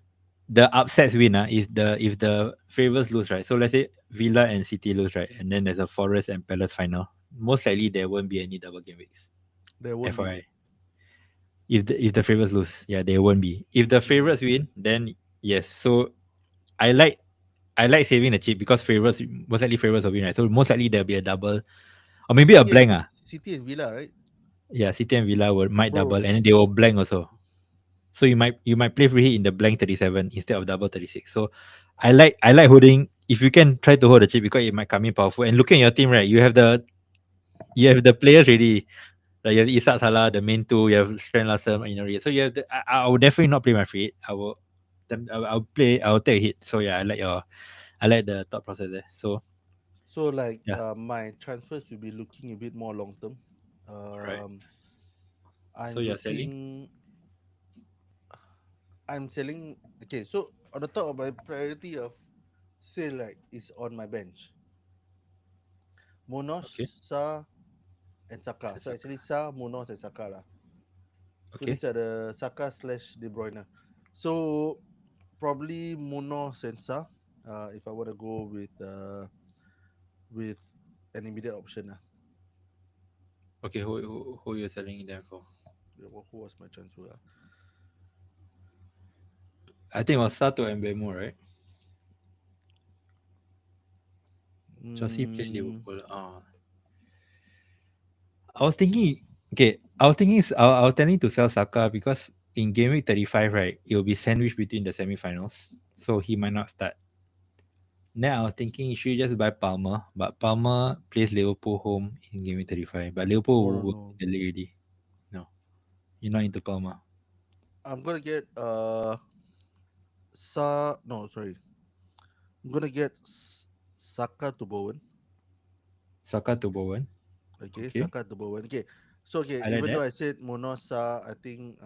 the upsets win, if the favors lose, right? So let's say Villa and City lose, right? And then there's a Forest and Palace final. Most likely there won't be any double game weeks. There won't be. FYI. If the favorites lose, yeah, there won't be. If the Mm. favorites win, then yes. So I like I like saving the chip because favorites most likely favorites will win, right? So most likely there'll be a double or maybe a blank. City and Villa, right? Yeah, City and Villa might double Bro, and then they will blank also. So you might play free hit in the blank 37 instead of double 36. So I like holding if you can try to hold the chip because it might come in powerful. And looking at your team, right? You have the players ready. Like you have Isak Salah, the main two, you have Strand Larsen, so you have I will definitely not play my free hit. I'll take a hit. So yeah, I like the thought process there. So so like yeah. my transfers will be looking a bit more long term. All right. Um, So I'm you're selling? looking. I'm selling. Okay, so on the top of my priority of sale, right, is on my bench. Okay. Monos, Sa, and Saka. And So Saka. actually, Sa, Monos, and Saka lah. So Okay. these are the Saka slash De Bruyne. So probably Monos and Sa. If I want to go with an immediate option lah. Okay. Who you're selling them for? Who was my transfer? I think it was Sato and Bemo, right? Chelsea played Mm, Liverpool. I was thinking. Okay. I was telling to sell Saka because in game week 35, right, it will be sandwiched between the semi-finals, so he might not start. Then I was thinking you should just buy Palmer, but Palmer plays Liverpool home in game week 35. But Liverpool no, no, will no. be already. No, you're not into Palmer. I'm gonna get Sa. No, sorry. I'm gonna get Saka to Bowen. Saka to Bowen. Okay, Okay, Saka to Bowen. Okay, so okay, I like even though that. I said Monosa, I think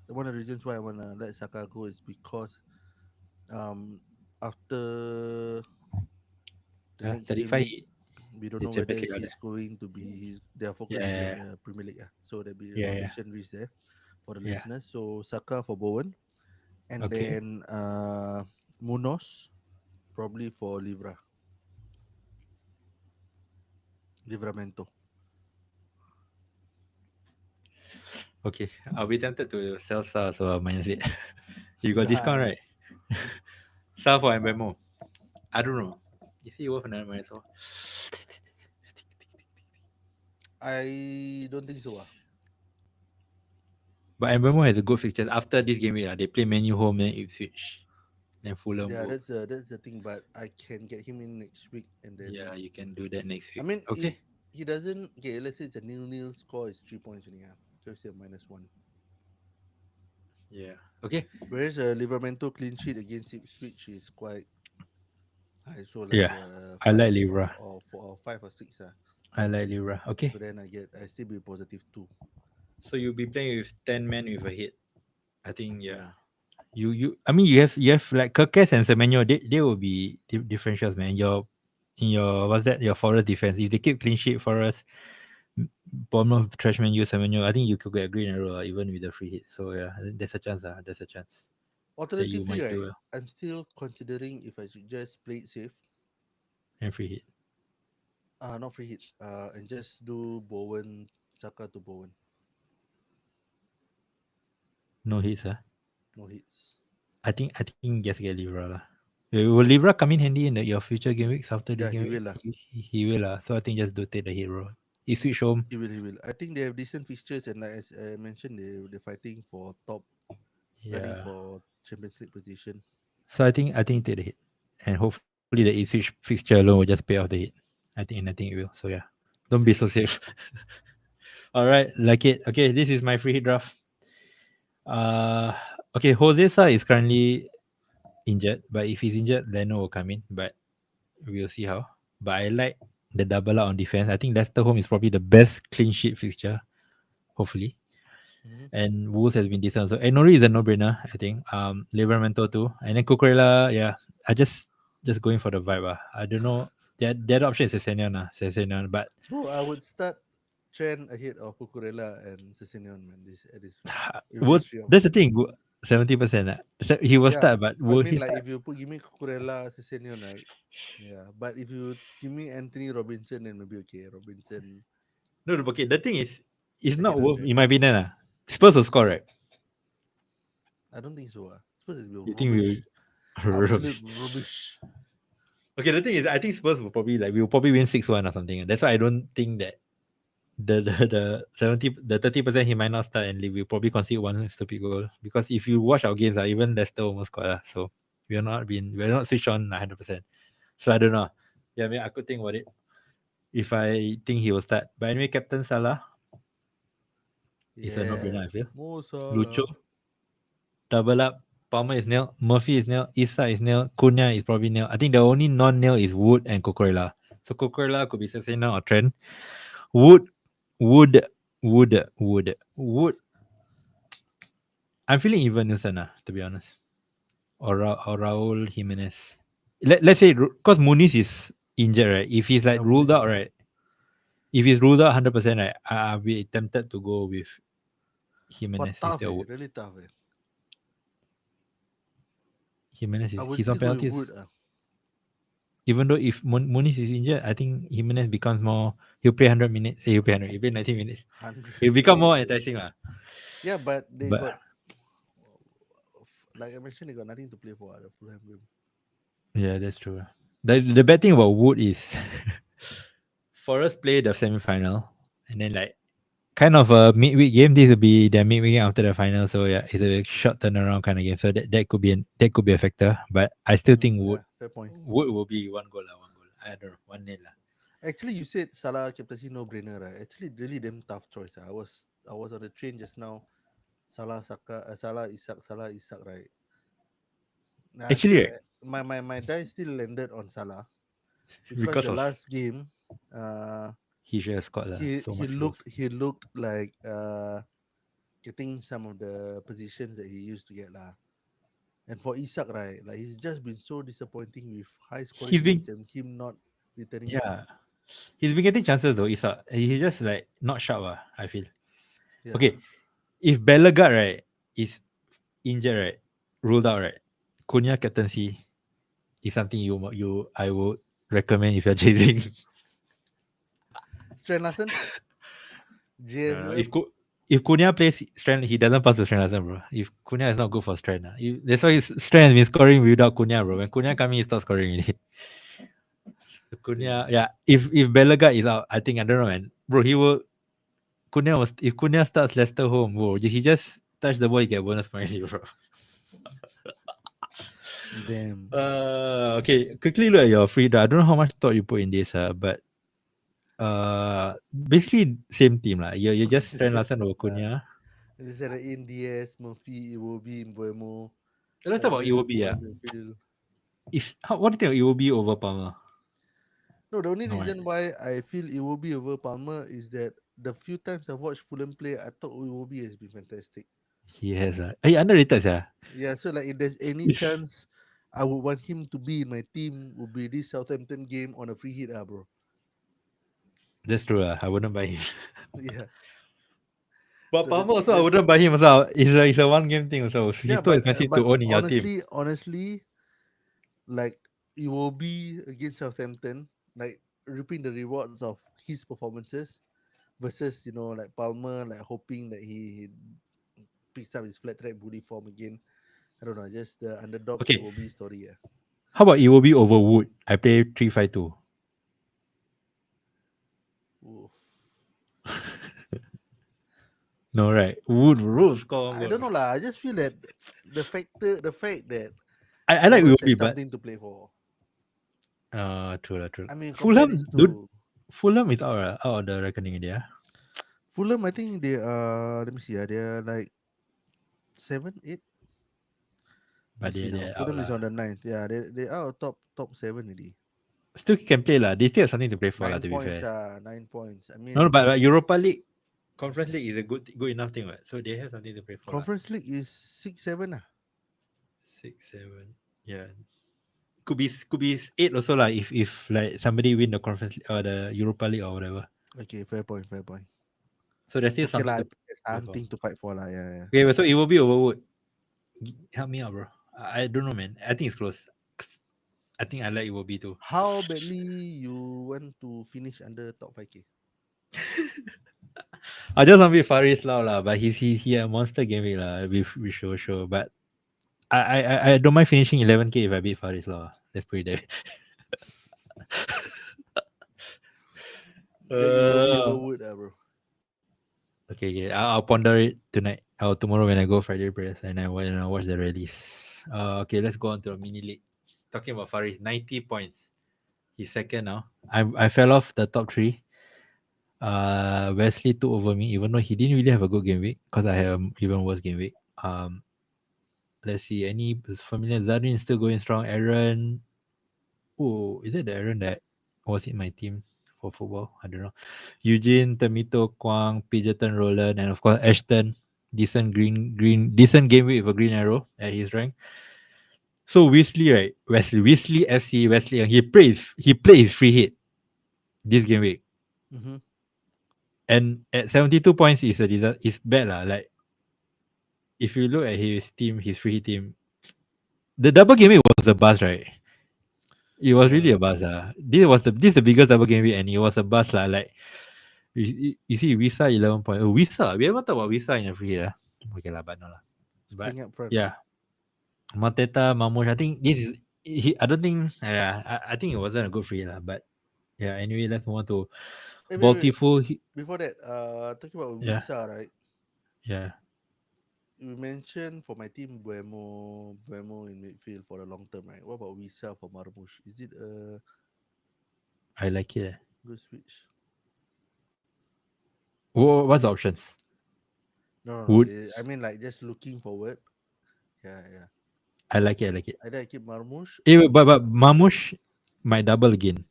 one of the reasons why I wanna let Saka go is because um after the next game 35 week we don't the know Champions whether League. he's going to be their focus Yeah, will be yeah, on the Premier League. So there'll be a yeah, yeah. rotation risk there for the Yeah. listeners. So Saka for Bowen, and Okay. then Munoz probably for Livramento. Okay. I'll be tempted to sell Sa, so I'll minus it. You got Nah, discount, nah. right? Sa for Mbemo. I don't know. Is he worth another minus or? I don't think so. But Mbemo has a good fixture. After this game week, they play Menu home, then Ipswich, then Fulham Yeah, both. that's the thing. But I can get him in next week, and Yeah, then you can do that next I week. mean, if Okay. he doesn't, okay, let's say it's a nil score, it's 3 points only. Yeah, so it's a -1. Yeah. Okay. Whereas a Livermento clean sheet against Ipswich is quite high, so like Yeah. I like Libra. 5 or 6. I like Libra. Okay. So then I still be +2. So you'll be playing with 10 men with a hit. I think yeah. Yeah. I mean you have like Kirkes and Semenyo, they will be differentials, man. In your what's that? Your Forest defense. If they keep clean sheet for us, Bournemouth Trashman you Semenyo, I think you could get a green arrow even with the free hit. So yeah, there's a chance. There's a chance that you Alternatively, might do right, well I'm still considering if I should just play it safe, and free hit. not free hit, and just do Bowen Saka to Bowen, No hits, no hits. I think just get Libra lah. Will Libra come in handy in your future game weeks after this Yeah, game he week? will lah. He will lah. So I think just do take the hit roll. He switched home. He will. He will. I think they have decent fixtures, and like as I mentioned, they're fighting for top, gunning Yeah. for Champions League position. So I think he take the hit, and hopefully the Ipswich fixture alone will just pay off the hit. I think it will. So yeah, don't be so Yeah. safe. All right, like it. Okay, this is my free hit draft. Uh, okay, Jose Sa is currently injured, but if he's injured, Leno will come in. But we'll see how. But I like the double out on defense. I think Leicester home is probably the best clean sheet fixture. Hopefully, Hmm. and Wolves has been decent. So Enori is a no-brainer, I think. Livramento too, and then Cucurella. Yeah, I just going for the vibe. I don't know. The other option is Sessegnon, but Bro, I would start Trent ahead of Cucurella and Sessegnon, man. This at this point, with would these three that's the options. thing. 70%. So he will Yeah, start, but I will mean, he like start? if you give me Cucurella, Sessegnon, right? Yeah, but if you give me Anthony Robinson, then maybe okay. Robinson No, okay. The thing is, it's ahead not of worth Trent. in my opinion. Spurs will score, right? I don't think so. Suppose it's You think we rubbish, will absolute rubbish? rubbish. Okay, the thing is, I think Spurs will probably we will probably win 6-1 or something. That's why I don't think that the 30% he might not start and we will probably concede one stupid goal. Because if you watch our games, even Leicester almost scored. So we're not switched on 100%. So I don't know. Yeah, I mean I could think about it if I think he will start. But anyway, Captain Salah is a no-brainer, Yeah, I feel. Mo Lucho, Salah. double up. Palmer is nil. Murphy is nil. Issa is nil. Cunha is probably nil. I think the only non-nil is Wood and Cucurella. So Cucurella could be Sessegnon or Trent. Wood, Wood, Wood. I'm feeling even Nilsson, to be honest. Or Raul Jimenez. Let's say, because Muniz is injured, right? If he's like Yeah, ruled Muniz out, is right? If he's ruled out 100%, right? I'll be tempted to go with but Jimenez tough, instead of Wood. really tough. Jimenez I is would he's on still go with penalties. Wood. Even though if Muniz is injured, I think Jimenez becomes more. He'll play 100 minutes. He'll play 100. He'll play 90 minutes. 100 He'll become more minutes. enticing, lah. Yeah, but they But got, like I mentioned, they got nothing to play for at the Fulham game. yeah, that's true. The bad thing about Wood is Forest play the semi final and then like kind of a midweek game. This will be their midweek game after the final. So yeah, it's a short turnaround kind of game. So that could be a factor. But I still think Yeah, fair point. Wood will be one goal lah, one goal. I don't know, 1-0 lah. Actually, you said Salah captaincy no brainer, right? Actually, really damn tough choice. I was on the train just now. Salah Saka, Salah Isak, right? Nah, Actually, still right, my die still landed on Salah because because the of last game, uh, he should have scored lah, he so he much goals. looked he looked like getting some of the positions that he used to get lah. And for Isak, right, like he's just been so disappointing with high He's scoring games been and him not returning form. yeah, he's been getting chances though. Isak, he's just like not sharp. I feel. Yeah, Okay, if Bellegarde right is injured right, ruled out right, Cunha captaincy is something I would recommend if you're chasing. Strand Larsen, No, JSL. if Cunha plays strength, he doesn't pass the strength lesson, bro. If Cunha is not good for strength, that's why his strength has been scoring without Cunha, bro. When Cunha come in, he starts scoring already. So Cunha, Damn. yeah. If Bellegarde is out, I think I don't know, man, bro. He will if Cunha starts Leicester home, bro, he just touch the ball, he get bonus point, already, bro. Damn. Okay. Quickly look at your free draft. I don't know how much thought you put in this, but basically same team lah. You just Trent Larsen over uh, Cunha. they said in DS, Murphy, Iwobi, Mbuemo, Let's talk about Ivory, EOB. Yeah. midfield. What do you think of EOB over Palmer? No, the only No, right? reason why I feel Iwobi over Palmer is that the few times I've watched Fulham play, I thought Iwobi has been fantastic. He has he underrated, yeah. Yeah, so like if there's any chance I would want him to be in my team, would be this Southampton game on a free hit, bro. That's true. I wouldn't buy him. Yeah. But So the Palmer thing also, I that's wouldn't buy him also. It's a one game thing also. yeah, He's too expensive to but own in your team. honestly, like it will be against Southampton, like reaping the rewards of his performances versus like Palmer, like hoping that he picks up his flat track bully form again. I don't know, just the underdog Okay. EOB story. Yeah. How about EOB over Wood? I play 3-5-2. Oof. No, right? Wood Wolves score one I goal, don't bro. know lah. I just feel that the fact that I like Havertz has UOB, but something to play for. true lah, true. I mean, compare these Fulham, dude, two. Fulham is out of the reckoning already. Yeah, Fulham, I think they are. Let me see. They are like seven, eight. Let me but see now. they out Fulham is lah. on the ninth. Yeah, they are top seven already. Still can play lah. They still have something to play for lah. Nine To be points. fair, 9 points. I no, mean, but Europa League, Conference League is a good enough thing, right? So they have something to play for lah. Conference League is 6, 7. 6, 7, yeah. Could be 8 also lah. If like somebody win the Conference League or the Europa League or whatever. Okay, fair point. Fair point. So there's still Okay something lah. to There's play for. something to fight for lah. Yeah, yeah. Okay, so it will be over Wood. Help me out, bro. I don't know, man. I think it's close. I think I like it will be too. How badly you want to finish under top 5K? I just want to be Faris Lau lah, but he a monster game week lah. We sure. But I don't mind finishing 11K if I beat Faris Lau. Let's put it there. Then it will be overwood, bro. Okay. I'll ponder it tonight or tomorrow when I go Friday prayers and I watch the rallies. Okay, let's go on to a mini league. Talking about Faris, 90 points. He's second now. I fell off the top three. Wesley took over me, even though he didn't really have a good game week because I have even worse game week. Let's see, any familiar. Zarin is still going strong. Aaron, oh, is it the Aaron that was in my team for football? I don't know. Eugene, Temito, Kwang, Pigeton, Roland, and of course Ashton. Decent decent game week with a green arrow at his rank. So Weasley, right? Weasley FC, Wesley, he played his free hit this game week. Mm-hmm. And at 72 points is bad lah. Like if you look at his team, his free hit team, the double game week was a bust, right? It was really a bust. This is the biggest double game week and it was a bust lah. Like you see Visa 11 point. Oh, Visa. We haven't talked about Visa in a free hit. Okay lah, but no lah. But Playing up front. yeah. Mateta, Mamush. I think this is I don't think I think it wasn't a good free hit lah. But yeah, anyway, let's move on to Wait. Baltiful. Before that, talking about Yeah. Visa, right? Yeah. You mentioned for my team Buemo in midfield for the long term, right? What about Visa for Marmoush? Is it a I like it. good switch? What's the options? No. Would I mean, like just looking forward. Yeah. I like it. Either I keep Marmoush. But Mamush might double again.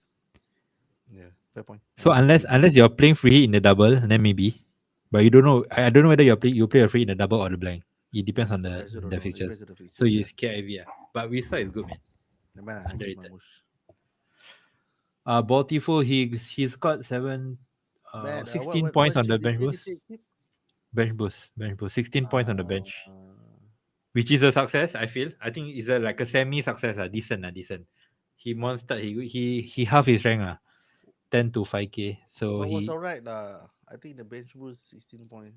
Yeah, fair point. So unless you're playing free in the double, then maybe. But you don't know. I don't know whether you play a free in the double or the blank. It depends on I also don't the know. fixtures. Depends on the fixtures, So you yeah. scare IV. But Visa is good, man. Never mind, I keep Underrated. Marmoush. Baltiful, he's got 16 points on the bench boost. Bench boost. 16 points on the bench. Which is a success, I feel. I think it's like a semi-success, decent. He monstered. He half his rank, 10 to 5K. So But was alright lah. I think the bench boost 16 points.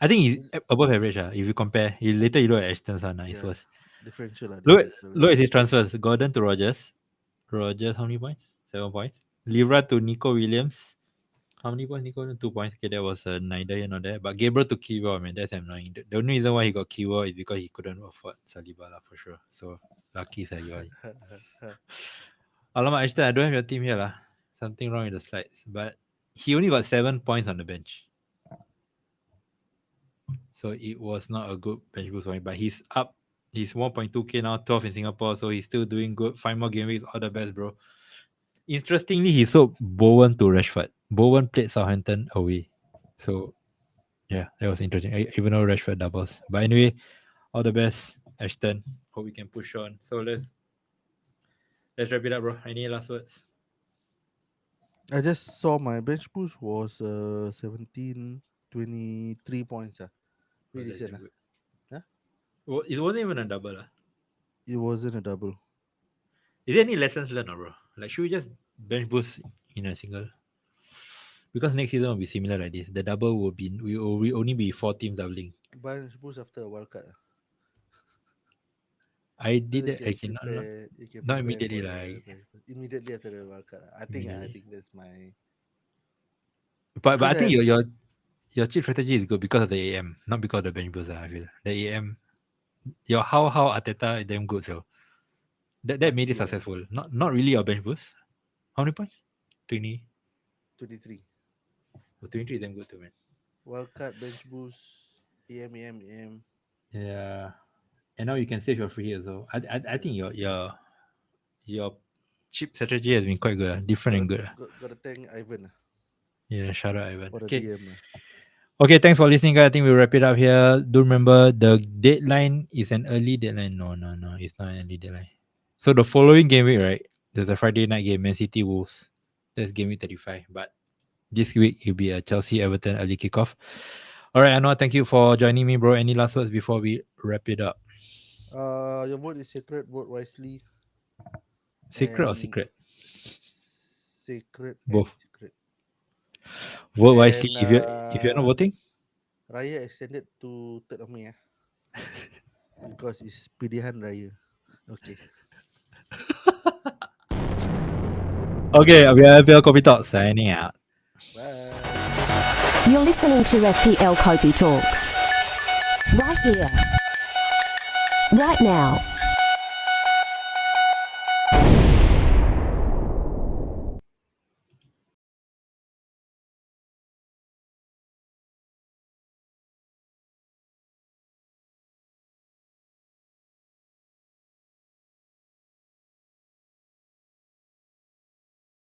I think he's above average. If you compare, later you look at Ashton's one, it's Yeah. worse. Differential lah. Look at his transfers. Gordon to Rogers. Rogers, how many points? 7 points. Livra to Nico Williams. How many points? Nico, 2 points. Okay, that was neither here nor there. But Gabriel to Kiwa, man, that's annoying. The only reason why he got Kiwa is because he couldn't afford Saliba lah, for sure. So lucky Saliba. Alamak, Ashton, I don't have your team here lah. Something wrong with the slides. But he only got 7 points on the bench. So it was not a good bench boost for him. But he's up. He's 1.2K now, 12 in Singapore. So he's still doing good. 5 more game weeks. All the best, bro. Interestingly, he sold Bowen to Rashford. Bowen played Southampton away. So yeah, that was interesting. Even though Rashford doubles. But anyway, all the best, Ashton. Hope we can push on. So let's wrap it up, bro. Any last words? I just saw my bench boost was 17, 23 points. Pretty decent. Huh? Well, it wasn't even a double. It wasn't a double. Is there any lessons learned, bro? Like, should we just bench boost in a single? Because next season will be similar like this. The double will only be 4 teams doubling. Bench boost after a World Cup. I did that You actually can not prepare immediately, for like immediately after the World Cup. I think Immediately. that's my. but I think Because your your chip strategy is good because of the AM, not because of the bench boost. I feel the AM, your how Arteta is damn good. So that made it Lucky, successful. Not really your bench boost. How many points? 20. 23. 23 is damn good too, man. Wildcard, bench boost, AM. Yeah, and now you can save your free hit as well. I think your chip strategy has been quite good. Different and good. Got to thank Ivan Yeah, shout out Ivan. for the Okay. DM. Okay, thanks for listening, guys. I think we'll wrap it up here. Do remember the deadline is an early deadline. No, it's not an early deadline. So the following game week, right? There's a Friday night game, Man City Wolves. That's game week 35. But this week it'll be a Chelsea Everton early kickoff. All right, Anwar, thank you for joining me, bro. Any last words before we wrap it up? Your vote is sacred. Vote wisely. Secret or And secret? Sacred and Both. secret. Vote And wisely. If you're not voting, Raya extended to 3rd of May. Because it's pilihan Raya. Okay. okay, we are FPL Coffee Talk signing out. Bye. You're listening to FPL Kopi Talks. Right here. Right now.